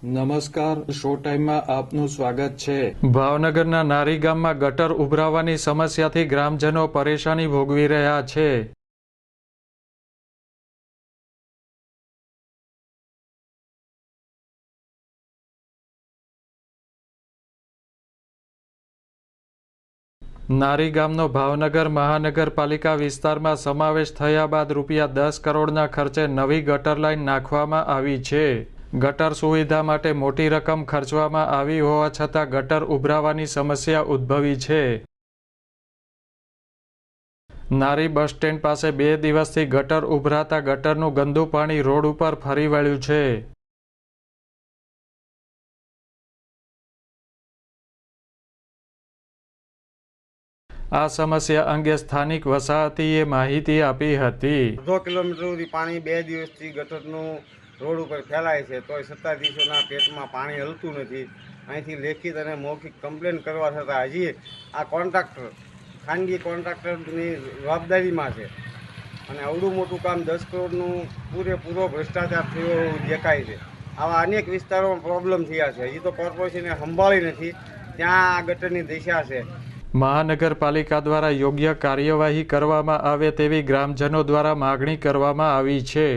નમસ્કાર, શો ટાઈમમાં આપનું સ્વાગત છે। ભાવનગરના નારી ગામમાં ગટર ઉભરાવાની સમસ્યાથી ગ્રામજનો પરેશાની ભોગવી રહ્યા છે। નારી ગામનો ભાવનગર મહાનગરપાલિકા વિસ્તારમાં સમાવેશ થયા બાદ ₹10 કરોડના ખર્ચે નવી ગટર લાઇન નાખવામાં આવી છે। ગટર સુવિધા માટે મોટી રકમ ખર્ચવામાં આવી હોવા છતાં ગટર ઉભરાવાની સમસ્યા ઉદ્ભવી છે। નારી બસ સ્ટેન્ડ પાસે 2 દિવસથી ગટર ઉભરાતા ગટરનું ગંદુ પાણી રોડ ઉપર ફરી વળ્યું છે। આ સમસ્યા અંગે સ્થાનિક વસાહતીએ માહિતી આપી હતી। અડધો કિલોમીટર સુધી પાણી 2 દિવસથી ગટરનું રોડ ઉપર ફેલાય છે, તોય સત્તાધીશોના પેટમાં પાણી હલતું નથી। અહીંથી લેખિત અને મૌખિક કમ્પ્લેન કરવા છતાં હજી આ કોન્ટ્રાક્ટર ખાનગી કોન્ટ્રાક્ટરની જવાબદારીમાં છે અને અવડું મોટું કામ 10 કરોડનું પૂરેપૂરો ભ્રષ્ટાચાર થયો દેખાય છે। આવા અનેક વિસ્તારોમાં પ્રોબ્લેમ થયા છે, હજી તો કોર્પોરેશને સંભાળી નથી, ત્યાં આ ગટરની દિશા છે। મહાનગરપાલિકા દ્વારા યોગ્ય કાર્યવાહી કરવામાં આવે તેવી ગ્રામજનો દ્વારા માગણી કરવામાં આવી છે।